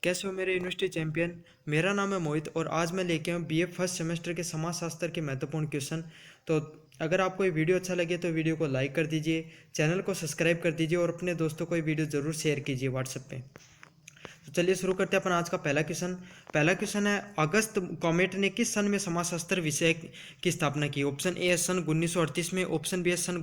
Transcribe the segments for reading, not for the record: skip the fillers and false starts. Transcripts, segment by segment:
कैसे हो मेरे यूनिवर्सिटी चैंपियन। मेरा नाम है मोहित और आज मैं लेके आऊँ बीए फर्स्ट सेमेस्टर के समाजशास्त्र के महत्वपूर्ण क्वेश्चन। तो अगर आपको ये वीडियो अच्छा लगे तो वीडियो को लाइक कर दीजिए, चैनल को सब्सक्राइब कर दीजिए और अपने दोस्तों को ये वीडियो ज़रूर शेयर कीजिए व्हाट्सएप पे। तो चलिए शुरू करते हैं अपन आज का पहला क्वेश्चन है, अगस्त कॉमेट ने किस सन में समाजशास्त्र विषय की स्थापना की। ऑप्शन ए है सन 1938 में, ऑप्शन बी है सन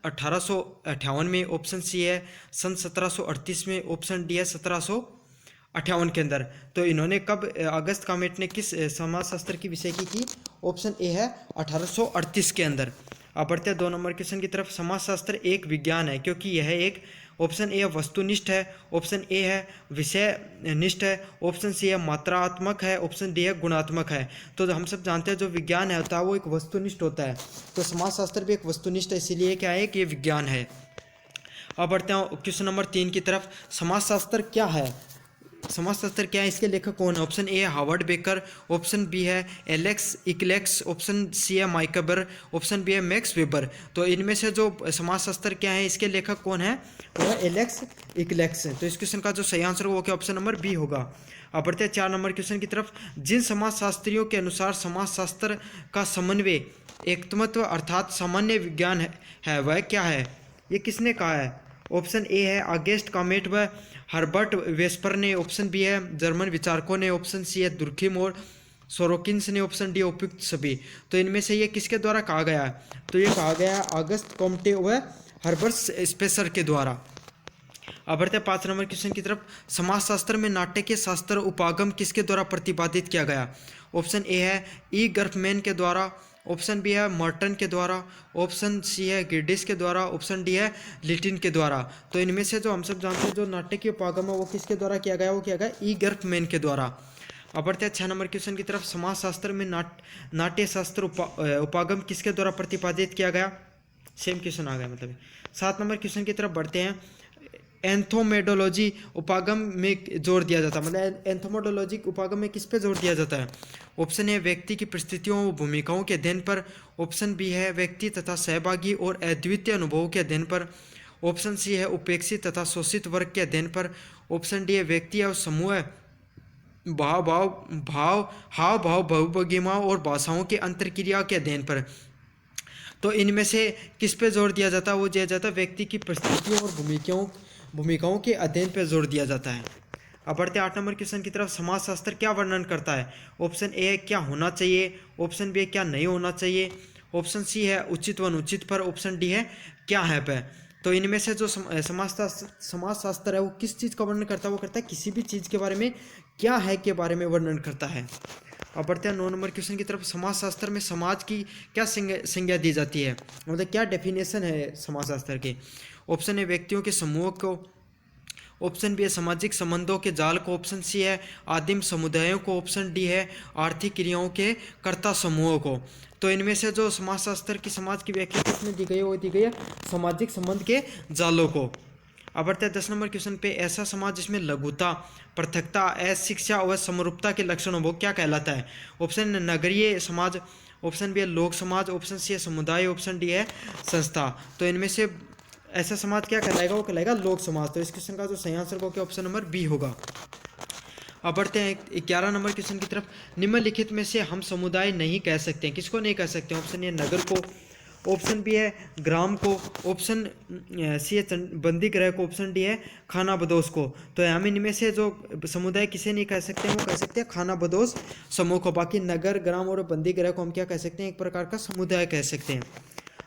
1858 में, ऑप्शन सी है सन 1738 में, ऑप्शन डी है 1758 के अंदर। तो इन्होंने कब अगस्त कॉमेट ने किस समाजशास्त्र की विषय की? ऑप्शन ए है 1838 के अंदर। अब बढ़ते हैं 2 नंबर क्वेश्चन की तरफ। समाजशास्त्र एक विज्ञान है क्योंकि यह एक, ऑप्शन ए है वस्तुनिष्ठ है, ऑप्शन ए है विषय निष्ठ है, ऑप्शन सी है मात्रात्मक है, ऑप्शन डी है गुणात्मक है। तो हम सब जानते हैं जो विज्ञान है होता है वो एक वस्तुनिष्ठ होता है, तो समाजशास्त्र भी एक वस्तुनिष्ठ है, इसीलिए क्या है कि ये विज्ञान है। अब बढ़ते हैं क्वेश्चन नंबर 3 की तरफ। समाजशास्त्र क्या है? समाजशास्त्र क्या है, इसके लेखक कौन है? ऑप्शन ए है हार्वर्ड बेकर, ऑप्शन बी है एलेक्स इक्लेक्स, ऑप्शन सी है माइकबर, ऑप्शन बी है मैक्स वेबर। तो इनमें से जो समाजशास्त्र क्या है इसके लेखक कौन है? वो है एलेक्स इक्लेक्स। तो इस क्वेश्चन का जो सही आंसर होगा क्या ऑप्शन नंबर बी होगा। अब बढ़ते हैं 4 नंबर क्वेश्चन की तरफ। जिन समाजशास्त्रियों के अनुसार समाजशास्त्र का समन्वय एकत्वत्व अर्थात सामान्य विज्ञान है वह क्या है? ये किसने कहा है? ऑप्शन ए है अगस्ट कॉमेट व हर्बर्ट वेस्पर ने, ऑप्शन बी है जर्मन विचारकों ने, ऑप्शन सी है दुर्खिम और सोरोकिन्स ने, ऑप्शन डी उपयुक्त सभी। तो इनमें से ये किसके द्वारा कहा गया है? तो ये कहा गया है अगस्त कॉम्टे व हर्बर्ट स्पेसर के द्वारा। अब बढ़ते हैं 5 नंबर क्वेश्चन की तरफ। समाजशास्त्र में नाट्य के शास्त्र उपागम किसके द्वारा प्रतिपादित किया गया? ऑप्शन ए है ई गर्फमैन के द्वारा, ऑप्शन बी है मर्टन के द्वारा, ऑप्शन सी है गिडिस के द्वारा, ऑप्शन डी है लिटिन के द्वारा। तो इनमें से जो हम सब जानते हैं जो नाट्य की उपागम है वो किसके द्वारा किया गया? वो किया गया ई गर्फमैन के द्वारा। अब बढ़ते हैं 6 नंबर क्वेश्चन की तरफ। समाजशास्त्र में नाट्य शास्त्र उपागम किसके द्वारा प्रतिपादित किया गया? सेम क्वेश्चन आ गया मतलब। 7 नंबर क्वेश्चन की तरफ बढ़ते हैं। एंथोमेडोलॉजी उपागम में जोर दिया जाता है, मतलब एंथोमेडोलॉजी उपागम में किस पे जोर दिया जाता है? ऑप्शन ए व्यक्ति की परिस्थितियों व भूमिकाओं के अध्ययन पर, ऑप्शन बी है व्यक्ति तथा सहभागी और अद्वितीय अनुभवों के अध्ययन पर, ऑप्शन सी है उपेक्षित तथा शोषित वर्ग के अध्ययन पर, ऑप्शन डी है व्यक्ति और समूह हाव भाव बहुभंगिमाओं और भाषाओं के अंतर्क्रिया के अध्ययन पर। तो इनमें से किस पे जोर दिया जाता है? वो दिया जाता है व्यक्ति की परिस्थितियों और भूमिकाओं के अध्ययन पर जोर दिया जाता है। अब बढ़ते 8 नंबर क्वेश्चन की तरफ। समाजशास्त्र क्या वर्णन करता है? ऑप्शन ए है क्या होना चाहिए, ऑप्शन बी है क्या नहीं होना चाहिए, ऑप्शन सी है उचित व अनुचित पर, ऑप्शन डी है क्या है पे। तो इनमें से जो समाजशास्त्र है वो किस चीज़ का वर्णन करता है? वो करता है किसी भी चीज़ के बारे में क्या है के बारे में वर्णन करता है। अब बढ़ते हैं 9 नंबर क्वेश्चन की तरफ। समाजशास्त्र में समाज की क्या संज्ञा दी जाती है, मतलब क्या डेफिनेशन है समाजशास्त्र के? ऑप्शन ए व्यक्तियों के समूह को, ऑप्शन बी है सामाजिक संबंधों के जाल को, ऑप्शन सी है आदिम समुदायों को, ऑप्शन डी है आर्थिक क्रियाओं के कर्ता समूहों को। तो इनमें से जो समाजशास्त्र की समाज की व्याख्या किसमें दी गई है? वो दी गई है सामाजिक संबंध के जालों को। अब बढ़ते हैं 10 नंबर क्वेश्चन पे। ऐसा समाज जिसमें लघुता, पृथकता, अशिक्षा और समरूपता के लक्षण हो वो क्या कहलाता है? ऑप्शन नगरीय समाज, ऑप्शन बी है लोक समाज, ऑप्शन सी है समुदाय, ऑप्शन डी है संस्था। तो इनमें से ऐसा समाज क्या कहलाएगा? वो कहलाएगा लोक समाज। तो इस क्वेश्चन का जो सही आंसर होगा क्या ऑप्शन नंबर बी होगा। अब बढ़ते हैं 11 नंबर क्वेश्चन की तरफ। निम्नलिखित में से हम समुदाय नहीं कह सकते हैं, किसको नहीं कह सकते? ऑप्शन ए नगर को, ऑप्शन बी है ग्राम को, ऑप्शन सी है बंदी गृह को, ऑप्शन डी है खाना बदोश को। तो हम इनमें से जो समुदाय किसे नहीं कह सकते हैं वो कह सकते हैं खाना बदोश समूह को। बाकी नगर, ग्राम और बंदी गृह को हम क्या कह सकते हैं? एक प्रकार का समुदाय कह सकते हैं।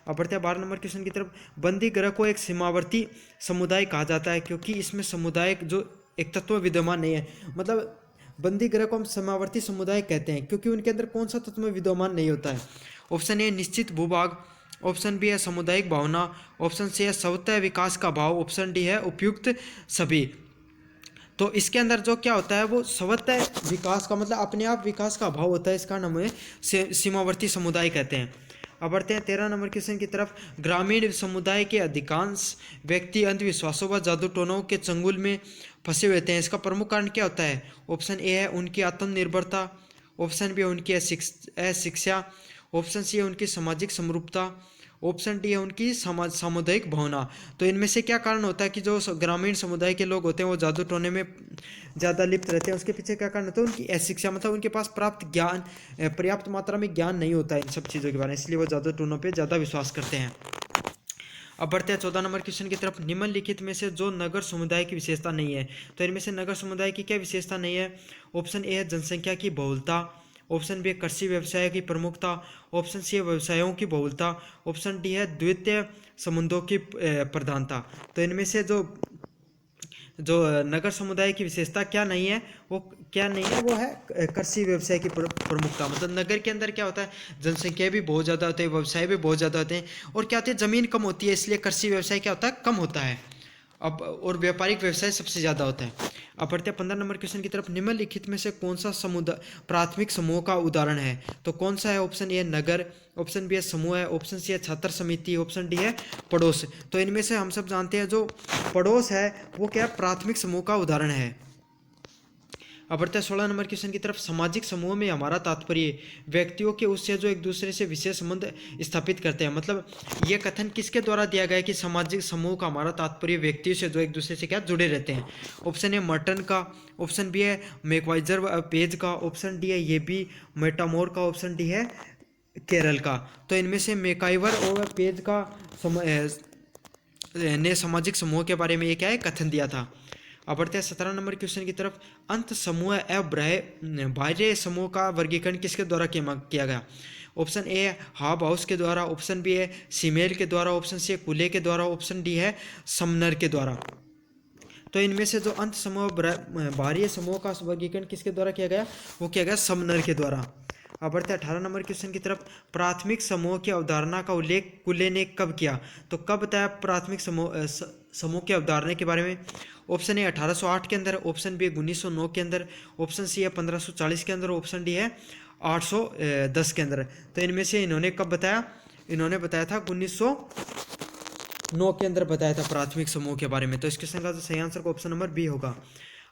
अब बढ़ते हैं 12 नंबर क्वेश्चन की तरफ। बंदी गृह को एक सीमावर्ती समुदाय कहा जाता है क्योंकि इसमें समुदाय जो एक तत्व विद्यमान नहीं है, मतलब बंदी गृह को हम सीमावर्ती समुदाय कहते हैं क्योंकि उनके अंदर कौन सा तत्व विद्यमान नहीं होता है? ऑप्शन ए निश्चित भूभाग, ऑप्शन बी है सामुदायिक भावना, ऑप्शन सी है स्वतः विकास का भाव, ऑप्शन डी है उपयुक्त सभी। तो इसके अंदर जो क्या होता है वो स्वतः विकास का, मतलब अपने आप विकास का भाव होता है, इसका नाम है सीमावर्ती समुदाय कहते हैं। अब बढ़ते हैं 13 नंबर क्वेश्चन की तरफ। ग्रामीण समुदाय के अधिकांश व्यक्ति अंधविश्वासों व जादू टोनों के चंगुल में फंसे हुए थे, इसका प्रमुख कारण क्या होता है? ऑप्शन ए है उनकी आत्मनिर्भरता, ऑप्शन बी है उनकी अशिक्षा, ऑप्शन सी है उनकी सामाजिक समरूपता, ऑप्शन डी है उनकी सामुदायिक भावना। तो इनमें से क्या कारण होता है कि जो ग्रामीण समुदाय के लोग होते हैं वो जादू टोने में ज़्यादा लिप्त रहते हैं, उसके पीछे क्या कारण होता है? उनकी अशिक्षा, मतलब उनके पास प्राप्त ज्ञान, पर्याप्त मात्रा में ज्ञान नहीं होता है इन सब चीज़ों के बारे में, इसलिए वो जादू टोनों पर ज़्यादा विश्वास करते हैं। अब बढ़ते हैं 14 नंबर क्वेश्चन की तरफ। निम्नलिखित में से जो नगर समुदाय की विशेषता नहीं है, तो इनमें से नगर समुदाय की क्या विशेषता नहीं है? ऑप्शन ए है जनसंख्या की बहुलता, ऑप्शन बी है कृषि व्यवसाय की प्रमुखता, ऑप्शन सी है व्यवसायों की बहुलता, ऑप्शन डी है द्वितीय संबंधों की प्रधानता। तो इनमें से जो नगर समुदाय की विशेषता क्या नहीं है, वो क्या नहीं है, वो है कृषि व्यवसाय की प्रमुखता। मतलब नगर के अंदर क्या होता है, जनसंख्या भी बहुत ज़्यादा होती है, व्यवसाय भी बहुत ज़्यादा होते हैं, और क्या होती है, ज़मीन कम होती है, इसलिए कृषि व्यवसाय क्या होता है, कम होता है। अब और व्यापारिक व्यवसाय सबसे ज़्यादा होता है। अब बढ़ते हैं 15 नंबर क्वेश्चन की तरफ। निम्नलिखित में से कौन सा समुदाय प्राथमिक समूह का उदाहरण है? तो कौन सा है? ऑप्शन ए नगर, ऑप्शन बी है समूह है, ऑप्शन सी है छात्र समिति, ऑप्शन डी है पड़ोस। तो इनमें से हम सब जानते हैं जो पड़ोस है वो क्या प्राथमिक समूह का उदाहरण है। अब बढ़ते हैं 16 नंबर क्वेश्चन की तरफ। सामाजिक समूह में हमारा तात्पर्य व्यक्तियों के उससे जो एक दूसरे से विशेष संबंध स्थापित करते हैं। मतलब ये कथन किसके द्वारा दिया गया है कि सामाजिक समूह का हमारा तात्पर्य व्यक्तियों से जो एक दूसरे से क्या जुड़े रहते हैं? ऑप्शन ए मर्टन का, ऑप्शन बी है मैकवाइजर पेज का, ऑप्शन डी है ये बी मेटामोर का, ऑप्शन डी है केरल का। तो इनमें से मैकाइवर और पेज का ने सामाजिक समूह के बारे में ये क्या है, कथन दिया था। अब बढ़ते हैं 17 नंबर क्वेश्चन की तरफ। अंत समूह एवं बाह्य समूह का वर्गीकरण किसके द्वारा किया गया? ऑप्शन ए है हाब हाउस के द्वारा, ऑप्शन बी है सीमेल के द्वारा, ऑप्शन सी है कुले के द्वारा, ऑप्शन डी है समनर के द्वारा। तो इनमें से जो अंत समूह बाह्य समूह का वर्गीकरण किसके द्वारा किया गया? वो किया गया समनर के द्वारा। अब बढ़ते हैं 18 नंबर क्वेश्चन की तरफ। प्राथमिक समूह की अवधारणा का उल्लेख कुले ने कब किया? तो कब बताया प्राथमिक समूह की अवधारणा के बारे में? ऑप्शन ए 1808 के अंदर, ऑप्शन बी 1909 के अंदर, ऑप्शन सी है 1540 के अंदर, ऑप्शन डी है 810 के अंदर। तो इनमें से इन्होंने कब बताया? इन्होंने बताया था 1909 के अंदर बताया था प्राथमिक समूह के बारे में। तो इस क्वेश्चन का सही आंसर का ऑप्शन नंबर बी होगा।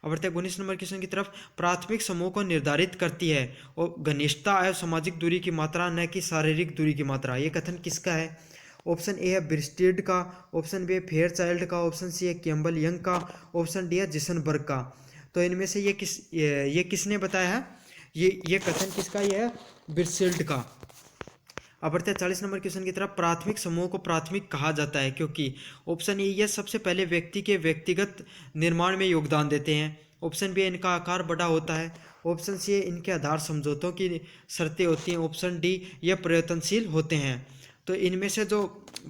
अब बढ़ते हैं 19 नंबर क्वेश्चन की तरफ। प्राथमिक समूह को निर्धारित करती है और घनिष्ठता एवं सामाजिक दूरी की मात्रा, न कि शारीरिक दूरी की मात्रा। ये कथन किसका है? ऑप्शन ए है ब्रिस्टेड का, ऑप्शन बी है फेयरचाइल्ड का, ऑप्शन सी है कैम्बल यंग का, ऑप्शन डी है जिसनबर्ग का। तो इनमें से ये किसने बताया है? ये कथन किसका? ये है ब्रिस्टेड का। अब बढ़ते हैं 40 नंबर क्वेश्चन की तरफ। प्राथमिक समूह को प्राथमिक कहा जाता है क्योंकि ऑप्शन ए ये सबसे पहले व्यक्ति के व्यक्तिगत निर्माण में योगदान देते हैं, ऑप्शन बी इनका आकार बड़ा होता है, ऑप्शन सी इनके आधार समझौतों की शर्तें होती हैं, ऑप्शन डी ये परिवर्तनशील होते हैं। तो इनमें से जो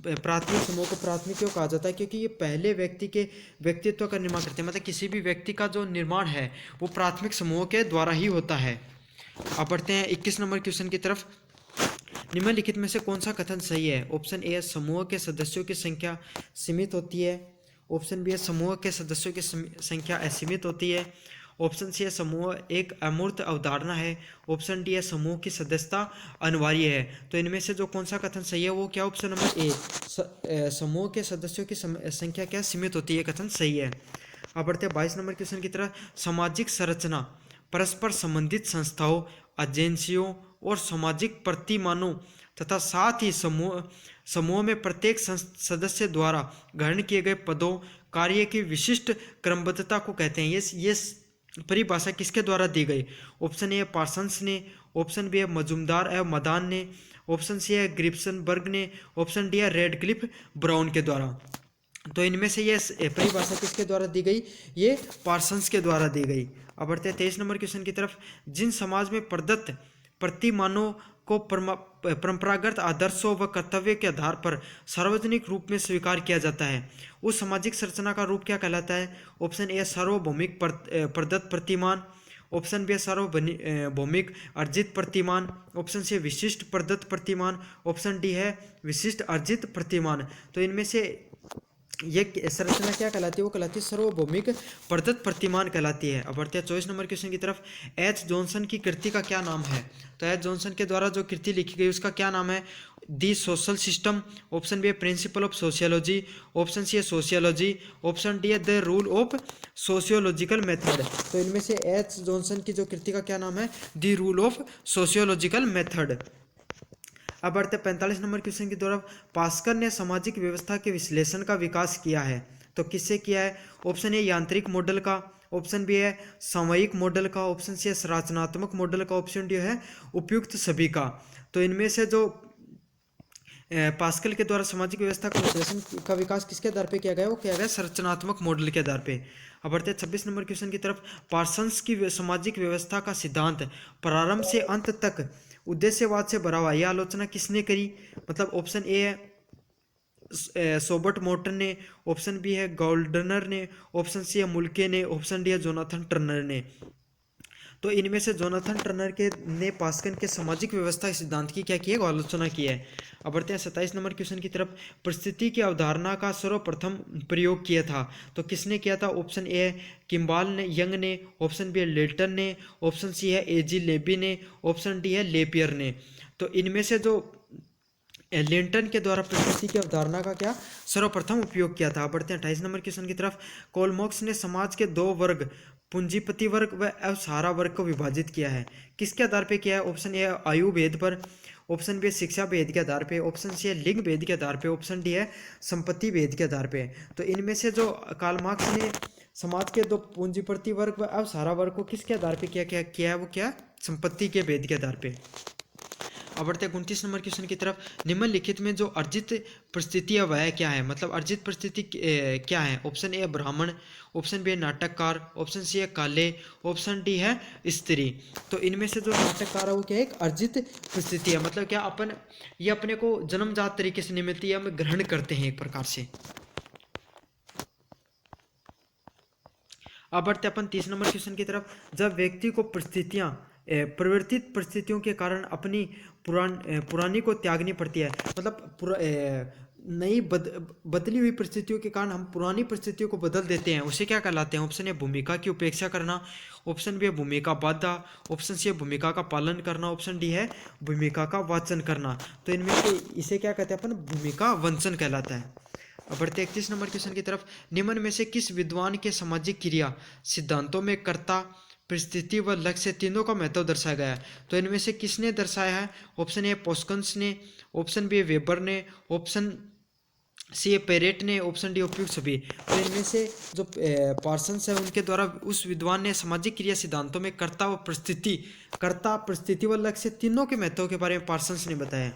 प्राथमिक समूह को प्राथमिक क्यों कहा जाता है? क्योंकि ये पहले व्यक्ति के व्यक्तित्व का निर्माण करते हैं। मतलब किसी भी व्यक्ति का जो निर्माण है वो प्राथमिक समूह के द्वारा ही होता है। अब बढ़ते हैं 21 नंबर क्वेश्चन की तरफ। निम्नलिखित में से कौन सा कथन सही है? ऑप्शन ए समूह के सदस्यों की संख्या सीमित होती है, ऑप्शन बी है समूह के सदस्यों की संख्या असीमित होती है, ऑप्शन सी है समूह एक अमूर्त अवधारणा है, ऑप्शन डी है समूह की सदस्यता अनिवार्य है। तो इनमें से जो कौन सा कथन सही है वो क्या? ऑप्शन नंबर ए समूह के सदस्यों की संख्या क्या सीमित होती है, कथन सही है। अब बढ़ते हैं 22 नंबर क्वेश्चन की तरफ। सामाजिक संरचना परस्पर संबंधित संस्थाओं, एजेंसियों और सामाजिक प्रतिमानों तथा साथ ही समूह में प्रत्येक सदस्य द्वारा ग्रहण किए गए पदों कार्य की विशिष्ट क्रमबद्धता को कहते हैं। ये परिभाषा किसके द्वारा दी गई? ऑप्शन ए पार्सन्स ने, ऑप्शन बी है मजुमदार एवं मदान ने, ऑप्शन सी है ग्रिप्सनबर्ग ने, ऑप्शन डी है रेडक्लिफ ब्राउन के द्वारा। तो इनमें से ये परिभाषा किसके द्वारा दी गई? ये पार्सन्स के द्वारा दी गई। अब बढ़ते हैं 23 नंबर क्वेश्चन की तरफ। जिन समाज में प्रदत्त प्रतिमानों को परंपरागत आदर्शों व कर्तव्य के आधार पर सार्वजनिक रूप में स्वीकार किया जाता है उस सामाजिक संरचना का रूप क्या कहलाता है? ऑप्शन ए सार्वभौमिक प्रदत्त प्रतिमान, ऑप्शन बी सार्वभौमिक अर्जित प्रतिमान, ऑप्शन सी विशिष्ट प्रदत्त प्रतिमान, ऑप्शन डी है विशिष्ट अर्जित प्रतिमान। तो इनमें से ये संरचना क्या कहलाती है? वो कहलाती है सार्वभौमिक प्रदत्त प्रतिमान कहलाती है। अब बढ़ते हैं 24 नंबर क्वेश्चन की तरफ। एच जॉनसन की कृति का क्या नाम है? तो एच जॉनसन के द्वारा जो कृति लिखी गई उसका क्या नाम है? The social system, option B है principle of sociology, option C है सोशियोलॉजी, ऑप्शन डी है the rule of sociological method. तो इनमें से एच जॉनसन की जो कृति का क्या नाम है? दी रूल ऑफ सोशियोलॉजिकल मेथड। अब बढ़ते 45 नंबर क्वेश्चन की तरफ। पास्कल ने सामाजिक व्यवस्था के विश्लेषण का विकास किया है, तो किससे किया है? ऑप्शन ए यांत्रिक मॉडल का, ऑप्शन बी है सामयिक मॉडल का, ऑप्शन सी है संरचनात्मक मॉडल का, ऑप्शन डी है उपयुक्त सभी का। तो इनमें से जो पास्कल के द्वारा सामाजिक व्यवस्था का विश्लेषण का विकास किसके आधार पे किया गया? वो किया गया संरचनात्मक मॉडल के आधार पे। अब बढ़ते हैं 26 नंबर क्वेश्चन की तरफ। पार्सन्स की सामाजिक व्यवस्था का सिद्धांत प्रारंभ से अंत तक उद्देश्यवाद से भरा हुआ, यह आलोचना किसने करी? मतलब ऑप्शन ए है सोबर्ट मोर्टन ने, ऑप्शन बी है गोल्डनर ने, ऑप्शन सी है मुल्के ने, ऑप्शन डी है जोनाथन टर्नर ने। तो इनमें से जोनाथन टर्नर के ने पास्कल के सामाजिक व्यवस्था के सिद्धांत की क्या की है? आलोचना की है। अब बढ़ते हैं 27 नंबर क्वेश्चन की तरफ। परिस्थिति की अवधारणा का सर्वप्रथम प्रयोग किया था, तो किसने किया था? ऑप्शन ए है किम्बाल ने, यंग ने, ऑप्शन बी है लेल्टन ने, ऑप्शन सी है एजी लेबी ने, ऑप्शन डी है लेपियर ने। तो इनमें से जो लिंटन के द्वारा परिस्थिति की अवधारणा का क्या सर्वप्रथम उपयोग किया था। बढ़ते हैं 28 नंबर क्वेश्चन की तरफ। कोलमॉक्स ने समाज के दो वर्ग, पूंजीपति वर्ग व अवसहारा वर्ग को विभाजित किया है, किसके आधार पे किया है? ऑप्शन ए आयु भेद पर, ऑप्शन बी शिक्षा भेद के आधार पे, ऑप्शन सी है लिंग भेद के आधार पे, ऑप्शन डी है संपत्ति भेद के आधार पे। तो इनमें से जो कार्ल मार्क्स ने समाज के दो पूंजीपति वर्ग व अवसहारा वर्ग को किसके आधार पे किया है? वो क्या? संपत्ति के भेद के आधार पे। अब बढ़ते हैं 29 नंबर क्वेश्चन की तरफ। निम्नलिखित में जो अर्जित परिस्थिति है वह क्या है? मतलब अर्जित परिस्थिति क्या है? ऑप्शन ए ब्राह्मण, ऑप्शन बी है नाटककार, ऑप्शन सी है काले, ऑप्शन डी है स्त्री। तो इनमें से जो नाटककार है वो क्या है? एक अर्जित परिस्थिति है। मतलब क्या ये अपने को जन्मजात तरीके से नहीं मिलती है, हम ग्रहण करते हैं एक प्रकार से। अब बढ़ते अपन 30 नंबर क्वेश्चन की तरफ। जब व्यक्ति को परिस्थितियां परिवर्तित परिस्थितियों के कारण अपनी पुरानी को त्यागनी पड़ती है, मतलब नई बदली हुई परिस्थितियों के कारण हम पुरानी परिस्थितियों को बदल देते हैं, उसे क्या कहलाते हैं? ऑप्शन ए भूमिका की उपेक्षा करना, ऑप्शन बी है भूमिका बाधा, ऑप्शन सी है भूमिका का पालन करना, ऑप्शन डी है भूमिका का वाचन करना। तो इनमें से इसे क्या कहते हैं अपन? भूमिका वंचन कहलाता है। अब बढ़ते 31 नंबर क्वेश्चन की तरफ। निम्न में से किस विद्वान के सामाजिक क्रिया सिद्धांतों में कर्ता, परिस्थिति व लक्ष्य तीनों का महत्व दर्शाया गया है? तो इनमें से किसने दर्शाया है? ऑप्शन ए पोस्कन्स ने, ऑप्शन बी वेबर ने, ऑप्शन सी पेरेट ने, ऑप्शन डी उपयुक्त सभी। तो इनमें से जो पार्सन्स है उनके द्वारा उस विद्वान ने सामाजिक क्रिया सिद्धांतों में कर्ता परिस्थिति व लक्ष्य तीनों के महत्व के बारे में पार्सन्स ने बताया।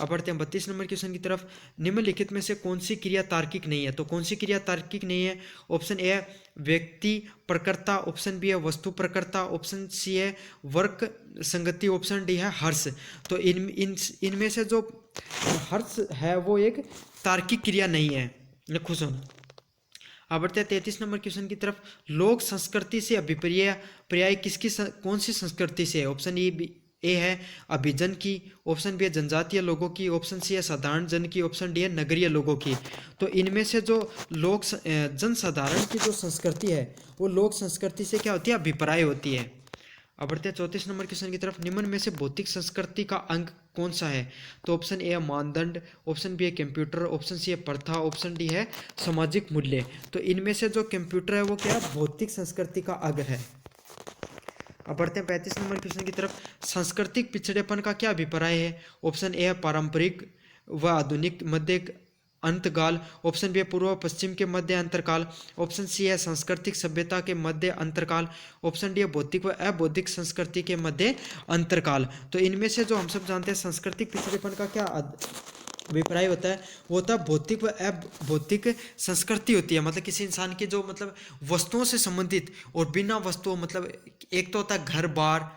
अब बढ़ते हैं 32 नंबर क्वेश्चन की तरफ। निम्नलिखित में से कौन सी क्रिया तार्किक नहीं है? तो कौन सी क्रिया तार्किक नहीं है? ऑप्शन ए है व्यक्ति प्रकर्ता, ऑप्शन बी है वस्तु प्रकर्ता, ऑप्शन सी है वर्क संगति, ऑप्शन डी है हर्ष। तो इनमें से जो हर्ष है वो एक तार्किक क्रिया नहीं है। खुश होना। अब बढ़ते हैं 33 नंबर क्वेश्चन की तरफ। लोक संस्कृति से अभिप्राय कौन सी संस्कृति से है? ऑप्शन ए है अभिजन की, ऑप्शन बी है जनजातीय लोगों की, ऑप्शन सी है साधारण जन की, ऑप्शन डी है नगरीय लोगों की। तो इनमें से जो जन साधारण की जो संस्कृति है वो लोक संस्कृति से क्या होती है? अभिप्राय होती है। अब बढ़ते हैं 34 नंबर क्वेश्चन की तरफ। निम्न में से भौतिक संस्कृति का अंग कौन सा है? तो ऑप्शन ए है मानदंड, ऑप्शन बी है कंप्यूटर, ऑप्शन सी है प्रथा, ऑप्शन डी है सामाजिक मूल्य। तो इनमें से जो कंप्यूटर है वो क्या है? भौतिक संस्कृति का अंग है। अब बढ़ते हैं 35 नंबर क्वेश्चन की तरफ। सांस्कृतिक पिछड़ेपन का क्या अभिप्राय है? ऑप्शन ए है पारंपरिक व आधुनिक मध्य अंतकाल, ऑप्शन बी है पूर्व पश्चिम के मध्य अंतरकाल, ऑप्शन सी है सांस्कृतिक सभ्यता के मध्य अंतरकाल, ऑप्शन डी है भौतिक व अभौतिक संस्कृति के मध्य अंतरकाल। तो इनमें से जो हम सब जानते हैं सांस्कृतिक पिछड़ेपन का क्या अभिप्राय होता है? वो होता है भौतिक व अभौतिक संस्कृति होती है। मतलब किसी इंसान की जो मतलब वस्तुओं से संबंधित और बिना वस्तुओं, मतलब एक तो होता है घर बार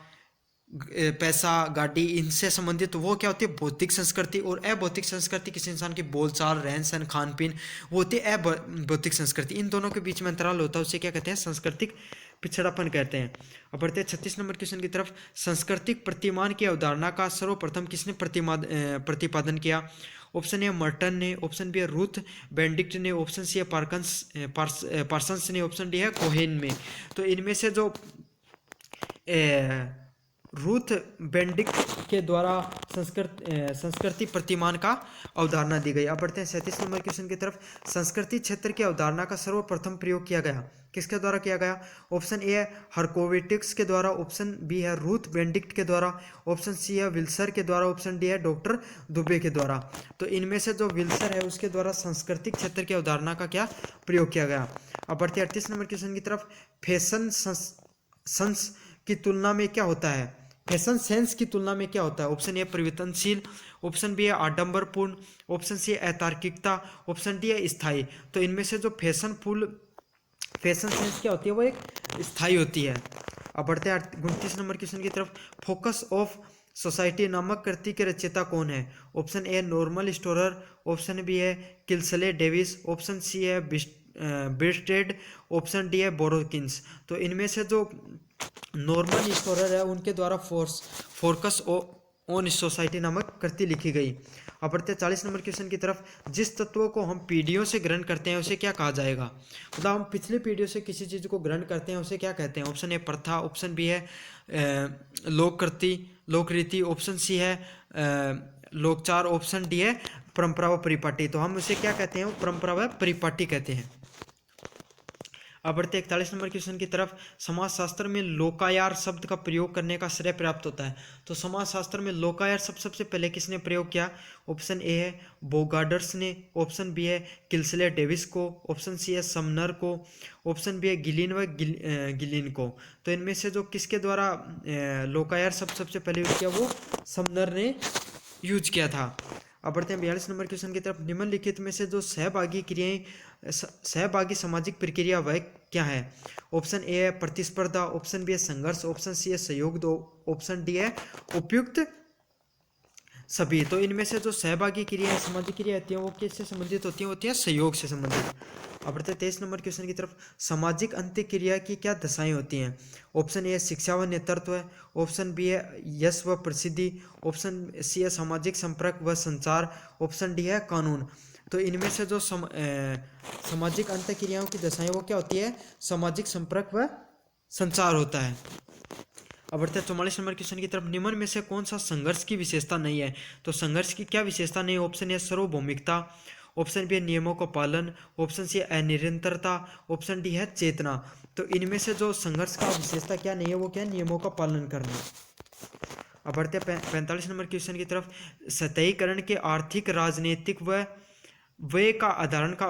पैसा गाड़ी, इनसे संबंधित, तो वो क्या होती है? भौतिक संस्कृति। और अभौतिक संस्कृति किसी इंसान की बोलचाल रहन सहन खान पीन, वो होती है अभौतिक संस्कृति। इन दोनों के बीच में अंतराल होता है, उसे क्या कहते हैं? सांस्कृतिक पिछड़ापन कहते हैं। अब बढ़ते हैं 36 नंबर क्वेश्चन की तरफ। सांस्कृतिक प्रतिमान की अवधारणा का सर्वप्रथम किसने प्रतिपादन किया? ऑप्शन ए मर्टन ने, ऑप्शन बी है रूथ बेंडिक्ट ने, ऑप्शन सी है पार्सन्स ने, ऑप्शन डी है कोहेन में। तो इनमें से जो रूथ बेंडिक के द्वारा संस्कृति प्रतिमान का अवधारणा दी गई। अब बढ़ते हैं 37 नंबर क्वेश्चन की तरफ। संस्कृति क्षेत्र की अवधारणा का सर्वप्रथम प्रयोग किया गया, किसके द्वारा किया गया? ऑप्शन ए है हर्कोविटिक्स के द्वारा, ऑप्शन बी है रूथ बेंडिक्ट के द्वारा, ऑप्शन सी है विल्सर के द्वारा, ऑप्शन डी है डॉक्टर दुबे के द्वारा। तो इनमें से जो विल्सर है उसके द्वारा सांस्कृतिक क्षेत्र की अवधारणा का क्या प्रयोग किया गया। अब बढ़ते हैं 38 नंबर क्वेश्चन की तरफ। फैशन सेंस की तुलना में क्या होता है? फैशन सेंस की तुलना में क्या होता है? ऑप्शन ए परिवर्तनशील, ऑप्शन बी है आडंबरपूर्ण, ऑप्शन सी है अतार्किकता, ऑप्शन डी है स्थायी। तो इनमें से जो फैशन सेंस क्या होती है वो एक स्थायी होती है। अब बढ़ते हैं 29 नंबर क्वेश्चन की तरफ। फोकस ऑफ सोसाइटी नामक कृति के रचयिता कौन है? Option A Norman Storer, option B है किल्सले डेविस, ऑप्शन सी है बिस्टेड, ऑप्शन डी है बोरोकिंस। तो इनमें से जो नॉर्मन स्टोरर है उनके द्वारा फोकस ऑन सोसाइटी नामक कृति लिखी गई। अब बढ़ते 40 नंबर क्वेश्चन की तरफ। जिस तत्व को हम पीढ़ियों से ग्रहण करते हैं उसे क्या कहा जाएगा? मतलब हम पिछली पीढ़ियों से किसी चीज़ को ग्रहण करते हैं उसे क्या कहते हैं? ऑप्शन ए प्रथा, ऑप्शन बी है लोकरीति, ऑप्शन सी है लोकचार, ऑप्शन डी है परंपरा व परिपाटी। तो हम उसे क्या कहते हैं? परंपरा व परिपाटी कहते हैं। अब बढ़ते 41 नंबर क्वेश्चन की तरफ। समाजशास्त्र में लोकायार शब्द का प्रयोग करने का श्रेय प्राप्त होता है। तो समाजशास्त्र में लोकायार शब्द सबसे पहले किसने प्रयोग किया? ऑप्शन ए है बोगार्डर्स ने, ऑप्शन बी है किल्सले डेविस को, ऑप्शन सी है समनर को, ऑप्शन बी है गिलिन व गिलिन को। तो इनमें से जो किसके द्वारा लोकायार शब्द सबसे पहले यूज किया वो समनर ने यूज किया था। अब बढ़ते हैं 42 नंबर क्वेश्चन की तरफ। निम्नलिखित में से जो सहभागी सामाजिक प्रक्रिया वह क्या है? ऑप्शन ए है प्रतिस्पर्धा, ऑप्शन बी है संघर्ष, ऑप्शन सी है सहयोग, दो ऑप्शन डी है उपयुक्त सभी। तो इनमें से जो सहभागी क्रिया सामाजिक क्रिया होती है वो किससे संबंधित होती हैं सहयोग से संबंधित। अब बढ़ते 23 नंबर क्वेश्चन की तरफ। सामाजिक अंत्य क्रिया की क्या दशाएं होती हैं? ऑप्शन ए सिक्षा व नेतृत्व है, ऑप्शन बी है यश व प्रसिद्धि, ऑप्शन सी है सामाजिक संपर्क व संचार, ऑप्शन डी है कानून। तो इनमें से जो सामाजिक अंत्य क्रियाओं की दशाएं वो क्या होती है? सामाजिक संपर्क व संचार होता है। अब बढ़ते हैं 44 नंबर क्वेश्चन की तरफ। निम्न में से कौन सा संघर्ष की विशेषता नहीं है? तो संघर्ष की क्या विशेषता नहीं है? ऑप्शन ए सार्वभौमिकता, ऑप्शन बी है नियमों का पालन, ऑप्शन सी है अनिरंतरता, ऑप्शन डी है चेतना। तो इनमें से जो संघर्ष का विशेषता क्या नहीं है वो क्या है? नियमों का पालन करना। अब बढ़ते हैं 45 नंबर क्वेश्चन की तरफ। सतहीकरण के आर्थिक राजनीतिक वे का आधारण का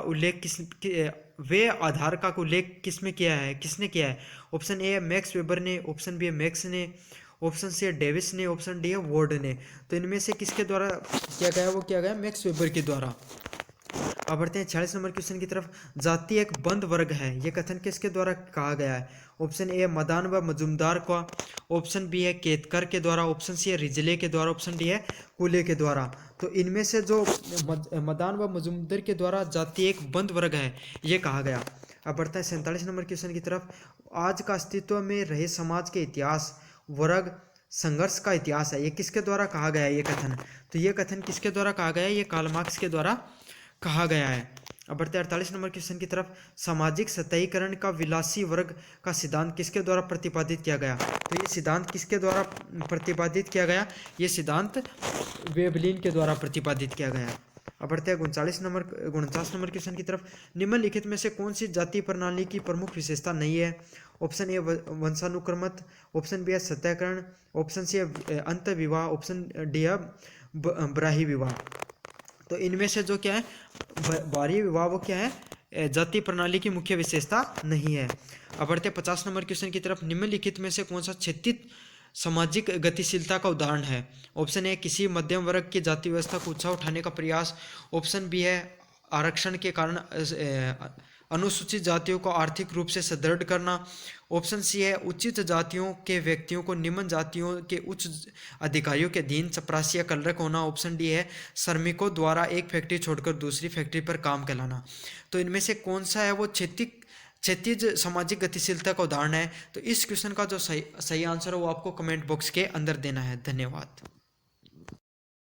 उल्लेख किसमें किया है? किसने किया है? ऑप्शन ए है मैक्स वेबर ने, ऑप्शन बी है मैक्स ने, ऑप्शन सी है डेविस ने, ऑप्शन डी है वॉर्ड ने। तो इनमें से किसके द्वारा किया गया? वो किया गया मैक्स वेबर के द्वारा। अब बढ़ते हैं 46 नंबर क्वेश्चन की तरफ। जाति एक बंद वर्ग है, ये कथन किसके द्वारा कहा गया है? ऑप्शन ए मदान व मजुमदार का, ऑप्शन बी है केतकर के द्वारा, ऑप्शन सी है रिजले के द्वारा, ऑप्शन डी है कुले के द्वारा। तो इनमें से जो मदान व मजुमदार के द्वारा जाति एक बंद वर्ग है ये कहा गया। अब बढ़ता है 47 नंबर क्वेश्चन की तरफ। आज का अस्तित्व में रहे समाज के इतिहास वर्ग संघर्ष का इतिहास है, ये किसके द्वारा कहा गया है ये कथन? तो ये कथन किसके द्वारा कहा गया है? ये कार्ल मार्क्स के द्वारा कहा गया है। अब बढ़ते 48 नंबर क्वेश्चन की तरफ। सामाजिक सतहीकरण का विलासी वर्ग का सिद्धांत किसके द्वारा प्रतिपादित किया गया? तो ये सिद्धांत किसके द्वारा प्रतिपादित किया गया? ये सिद्धांत वेबलिन के द्वारा प्रतिपादित किया गया। अब बढ़ते हैं 49 नंबर क्वेश्चन की तरफ। निम्नलिखित में से कौन सी जाति प्रणाली की प्रमुख विशेषता नहीं है? ऑप्शन ए वंशानुक्रमित, ऑप्शन बी है सतहीकरण, ऑप्शन सी है अंत विवाह, ऑप्शन डी है ब्राह्मी विवाह। तो इनमें से जो क्या है बाह्य विवाह वो क्या है? जाति प्रणाली की मुख्य विशेषता नहीं है। अब बढ़ते 50 नंबर क्वेश्चन की तरफ। निम्नलिखित में से कौन सा क्षैतिज सामाजिक गतिशीलता का उदाहरण है? ऑप्शन ए किसी मध्यम वर्ग की जाति व्यवस्था को ऊंचा उठाने का प्रयास, ऑप्शन बी है आरक्षण के कारण अनुसूचित जातियों को आर्थिक रूप से सुदृढ़ करना, ऑप्शन सी है उच्चित जातियों के व्यक्तियों को निम्न जातियों के उच्च अधिकारियों के अधीन चपरासी या कलरक होना, ऑप्शन डी है श्रमिकों द्वारा एक फैक्ट्री छोड़कर दूसरी फैक्ट्री पर काम कहलाना। तो इनमें से कौन सा है वो क्षैतिज सामाजिक गतिशीलता का उदाहरण है? तो इस क्वेश्चन का जो सही आंसर है वो आपको कमेंट बॉक्स के अंदर देना है। धन्यवाद।